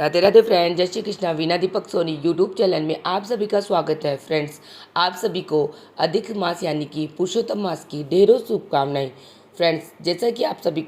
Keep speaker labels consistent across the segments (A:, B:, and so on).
A: Radhe Radhe friends, जय Shri Krishna. Veena Deepak Soni YouTube channel में आप सभी का स्वागत है। फ्रेंड्स, आप सभी को अधिक मास यानी कि पुरुषोत्तम मास की ढेरों शुभकामनाएं। फ्रेंड्स, जैसा कि आप सभी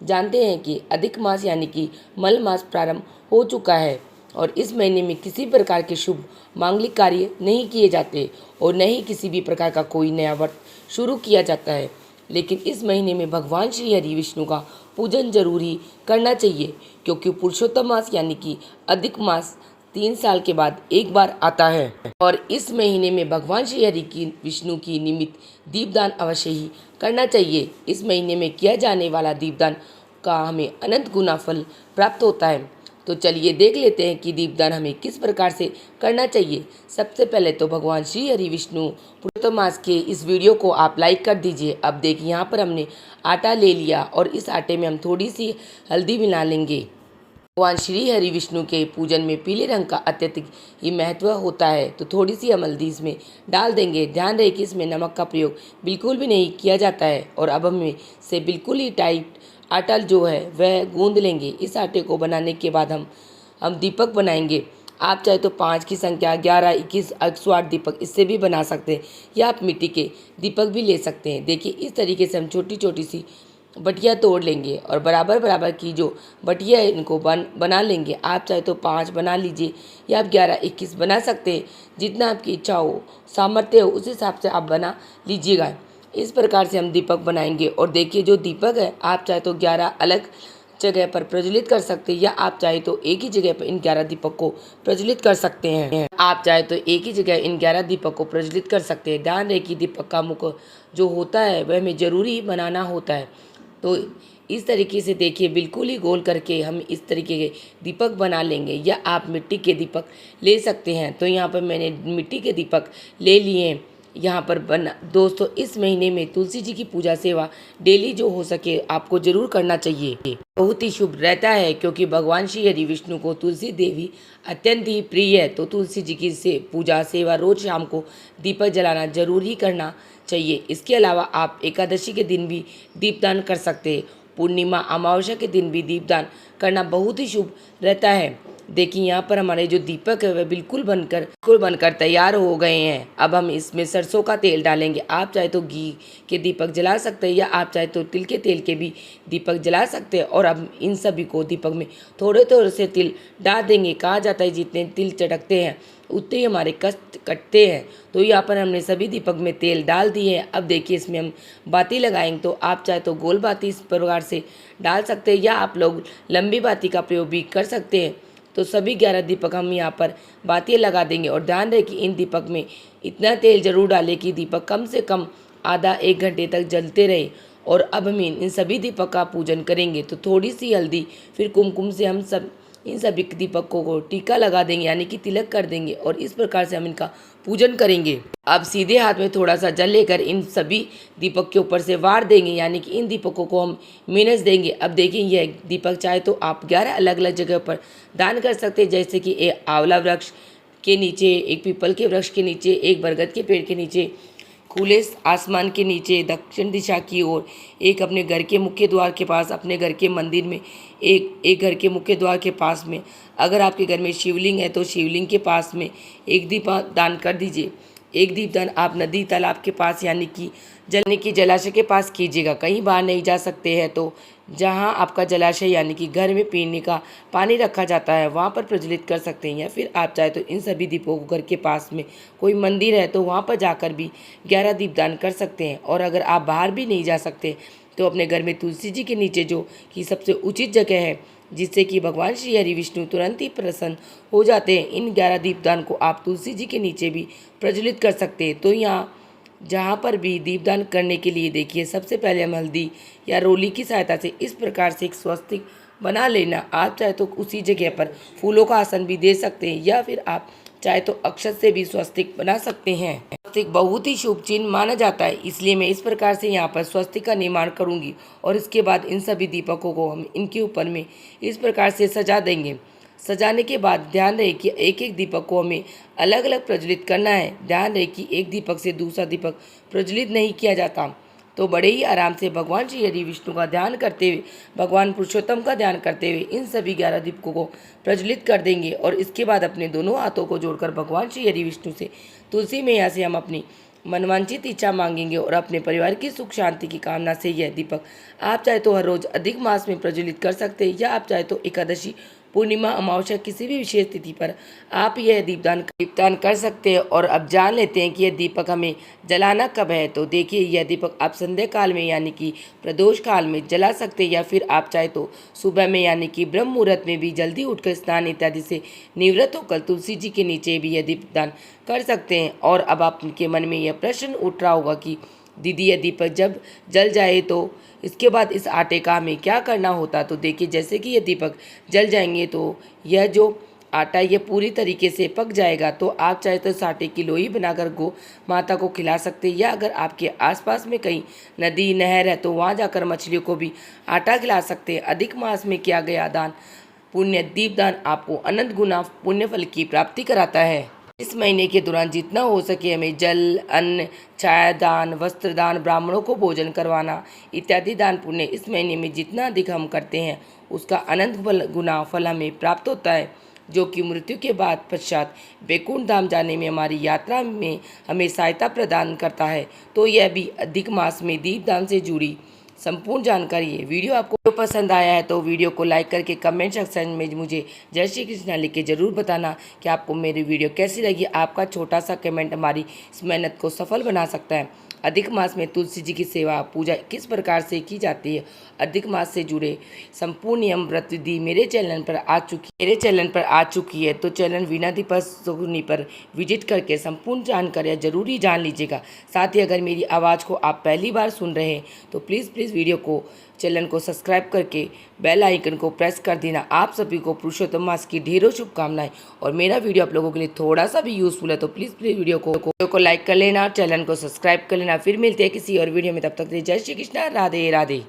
A: जानते हैं कि अधिक मास यानी कि मल मास प्रारंभ हो चुका है और इस महीने में किसी प्रकार के शुभ मांगलिक कार्य नहीं किए जाते और न ही किसी भी प्रकार का कोई नया व्रत शुरू किया जाता है। लेकिन इस महीने में भगवान श्री हरि विष्णु का पूजन जरूर ही करना चाहिए, क्योंकि पुरुषोत्तम मास यानी कि अधिक मास 3 साल के बाद एक बार आता है और इस महीने में भगवान श्री हरि की विष्णु की निमित्त दीपदान अवश्य ही करना चाहिए। इस महीने में किया जाने वाला दीपदान का हमें अनंत गुना फल प्राप्त होता है। तो चलिए देख लेते हैं कि दीपदान हमें किस प्रकार से करना चाहिए। सबसे पहले तो भगवान श्री हरि विष्णु पुरुषोत्तम मास के इस वीडियो को आप लाइक कर दीजिए। अब देखिए, यहाँ पर हमने आटा ले लिया और इस आटे में हम थोड़ी सी हल्दी मिला लेंगे। भगवान श्री हरि विष्णु के पूजन में पीले रंग का अत्यधिक ही महत्व होता है, तो थोड़ी सी हम हल्दी इसमें डाल देंगे। ध्यान रहे कि इसमें नमक का प्रयोग बिल्कुल भी नहीं किया जाता है। और अब हम इसे बिल्कुल ही टाइट आटा जो है वह गूंद लेंगे। इस आटे को बनाने के बाद हम दीपक बनाएंगे। आप चाहे तो 5 की संख्या 11, 21, 108 दीपक इससे भी बना सकते हैं, या आप मिट्टी के दीपक भी ले सकते हैं। देखिए, इस तरीके से हम छोटी छोटी सी बटिया तोड़ लेंगे और बराबर बराबर की जो बटिया है इनको बना लेंगे। आप चाहे तो 5 बना लीजिए या आप 11, 21 बना सकते हैं। जितना आपकी इच्छा हो, सामर्थ्य हो, उस हिसाब से आप बना लीजिएगा। इस प्रकार से हम दीपक बनाएंगे। और देखिए, जो दीपक है आप चाहे तो 11 अलग जगह पर प्रज्वलित कर सकते हैं, या आप चाहे तो एक ही जगह पर इन 11 दीपक को प्रज्वलित कर सकते हैं। आप चाहे तो एक ही जगह इन 11 दीपक को प्रज्वलित कर सकते हैं। ध्यान रहे कि दीपक का मुख जो होता है वह हमें जरूरी बनाना होता है। तो इस तरीके से देखिए, बिल्कुल ही गोल करके हम इस तरीके के दीपक बना लेंगे, या आप मिट्टी के दीपक ले सकते हैं। तो यहाँ पर मैंने मिट्टी के दीपक ले लिए हैं। यहाँ पर दोस्तों, इस महीने में तुलसी जी की पूजा सेवा डेली जो हो सके आपको जरूर करना चाहिए। बहुत ही शुभ रहता है, क्योंकि भगवान श्री हरि विष्णु को तुलसी देवी अत्यंत ही प्रिय है। तो तुलसी जी की पूजा सेवा रोज शाम को दीपक जलाना जरूर ही करना चाहिए। इसके अलावा आप एकादशी के दिन भी दीपदान कर सकते हैं। पूर्णिमा अमावस्या के दिन भी दीपदान करना बहुत ही शुभ रहता है। देखिए, यहाँ पर हमारे जो दीपक है वह बिल्कुल बनकर तैयार हो गए हैं। अब हम इसमें सरसों का तेल डालेंगे। आप चाहे तो घी के दीपक जला सकते हैं, या आप चाहे तो तिल के तेल के भी दीपक जला सकते हैं। और अब इन सभी को दीपक में थोड़े थोड़े से तिल डाल देंगे। कहा जाता है जितने तिल चटकते हैं उतने ही हमारे कष्ट कटते हैं। तो यहाँ पर हमने सभी दीपक में तेल डाल दिए हैं। अब देखिए, इसमें हम बाती लगाएंगे। तो आप चाहे तो गोल बाती इस प्रकार से डाल सकते हैं, या आप लोग लंबी बाती का प्रयोग भी कर सकते हैं। तो सभी 11 दीपक हम यहाँ पर बातियाँ लगा देंगे। और ध्यान रहे कि इन दीपक में इतना तेल जरूर डालें कि दीपक कम से कम आधा 1 घंटे तक जलते रहे। और अब हम इन सभी दीपक का पूजन करेंगे। तो थोड़ी सी हल्दी, फिर कुमकुम से हम इन सभी दीपकों को टीका लगा देंगे, यानी कि तिलक कर देंगे। और इस प्रकार से हम इनका पूजन करेंगे। अब सीधे हाथ में थोड़ा सा जल लेकर इन सभी दीपक के ऊपर से वार देंगे, यानी कि इन दीपकों को हम मीनस देंगे। अब देखिए, यह दीपक चाहे तो आप 11 अलग अलग जगह पर दान कर सकते हैं, जैसे कि एक आंवला वृक्ष के नीचे, एक पीपल के वृक्ष के नीचे, एक बरगद के पेड़ के नीचे, खुले आसमान के नीचे, दक्षिण दिशा की ओर, एक अपने घर के मुख्य द्वार के पास, अपने घर के मंदिर में, एक घर के मुख्य द्वार के पास में। अगर आपके घर में शिवलिंग है तो शिवलिंग के पास में एक दीप दान कर दीजिए। एक दीपदान आप नदी तालाब के पास, यानी कि जलाशय के पास कीजिएगा। कहीं बाहर नहीं जा सकते हैं तो जहां आपका जलाशय यानी कि घर में पीने का पानी रखा जाता है वहां पर प्रज्वलित कर सकते हैं। या फिर आप चाहे तो इन सभी दीपों को घर के पास में कोई मंदिर है तो वहां पर जाकर भी 11 दीपदान कर सकते हैं। और अगर आप बाहर भी नहीं जा सकते तो अपने घर में तुलसी जी के नीचे, जो कि सबसे उचित जगह है, जिससे कि भगवान श्री हरि विष्णु तुरंत ही प्रसन्न हो जाते हैं, इन 11 दीपदान को आप तुलसी जी के नीचे भी प्रज्वलित कर सकते हैं। तो यहाँ जहाँ पर भी दीपदान करने के लिए देखिए, सबसे पहले हम हल्दी या रोली की सहायता से इस प्रकार से एक स्वस्तिक बना लेना। आप चाहे तो उसी जगह पर फूलों का आसन भी दे सकते हैं, या फिर आप चाहे तो अक्षत से भी स्वस्तिक बना सकते हैं। स्वस्तिक बहुत ही शुभ चिन्ह माना जाता है, इसलिए मैं इस प्रकार से यहाँ पर स्वस्तिक का निर्माण करूँगी। और इसके बाद इन सभी दीपकों को हम इनके ऊपर में इस प्रकार से सजा देंगे। सजाने के बाद ध्यान रहे कि एक एक दीपक को हमें अलग अलग प्रज्वलित करना है। ध्यान रहे कि एक दीपक से दूसरा दीपक प्रज्वलित नहीं किया जाता। तो बड़े ही आराम से भगवान श्री हरि विष्णु का ध्यान करते हुए, भगवान पुरुषोत्तम का ध्यान करते हुए इन सभी 11 दीपकों को प्रज्वलित कर देंगे। और इसके बाद अपने दोनों हाथों को जोड़कर भगवान श्री हरि विष्णु से तुलसी मैया से हम अपनी मनवांछित इच्छा मांगेंगे और अपने परिवार की सुख शांति की कामना से यह दीपक आप चाहे तो हर रोज अधिक मास में प्रज्वलित कर सकते हैं, या आप चाहे तो एकादशी, पूर्णिमा, अमावस्या किसी भी विशेष तिथि पर आप यह दीपदान कर सकते हैं। और अब जान लेते हैं कि यह दीपक हमें जलाना कब है। तो देखिए, यह दीपक आप संध्या काल में यानी कि प्रदोष काल में जला सकते हैं, या फिर आप चाहे तो सुबह में यानी कि ब्रह्म मुहूर्त में भी जल्दी उठकर स्नान इत्यादि से निवृत्त होकर तुलसी जी के नीचे भी यह दीपदान कर सकते हैं। और अब आपके मन में यह प्रश्न उठ रहा होगा कि दीदी, यह दीपक जब जल जाए तो इसके बाद इस आटे का हमें क्या करना होता। तो देखिए, जैसे कि ये दीपक जल जाएंगे तो यह जो आटा ये पूरी तरीके से पक जाएगा। तो आप चाहे तो इस आटे की लोई बनाकर गौ माता को खिला सकते हैं, या अगर आपके आसपास में कहीं नदी नहर है तो वहाँ जाकर मछलियों को भी आटा खिला सकते हैं। अधिक मास में किया गया दान, पुण्य दीपदान आपको अनंत गुना पुण्य फल की प्राप्ति कराता है। इस महीने के दौरान जितना हो सके हमें जल, अन्न, छाया दान, वस्त्र दान, ब्राह्मणों को भोजन करवाना इत्यादि दान पुण्य इस महीने में जितना अधिक हम करते हैं उसका अनंत गुना फल हमें प्राप्त होता है, जो कि मृत्यु के बाद पश्चात वैकुंठ धाम जाने में हमारी यात्रा में हमें सहायता प्रदान करता है। तो यह भी अधिक मास में दीपदान से जुड़ी संपूर्ण जानकारी है। वीडियो आपको पसंद आया है तो वीडियो को लाइक करके कमेंट सेक्शन में मुझे जय श्री कृष्णा लिख के ज़रूर बताना कि आपको मेरी वीडियो कैसी लगी। आपका छोटा सा कमेंट हमारी इस मेहनत को सफल बना सकता है। अधिक मास में तुलसी जी की सेवा पूजा किस प्रकार से की जाती है, अधिक मास से जुड़े संपूर्ण नियम व्रत विधि मेरे चैनल पर आ चुकी है। तो चैनल वीणा दीपक सोनी पर विजिट करके संपूर्ण जानकारियाँ जरूर ही जान लीजिएगा। साथ ही अगर मेरी आवाज़ को आप पहली बार सुन रहे हैं तो प्लीज़ वीडियो को, चैनल को सब्सक्राइब करके बेल आइकन को प्रेस कर देना। आप सभी को पुरुषोत्तम मास की ढेरों शुभकामनाएं। और मेरा वीडियो आप लोगों के लिए थोड़ा सा भी यूज़फुल है तो प्लीज़ वीडियो को लाइक कर लेना और चैनल को सब्सक्राइब कर लेना। फिर मिलते हैं किसी और वीडियो में, तब तक जय श्री कृष्णा, राधे राधे।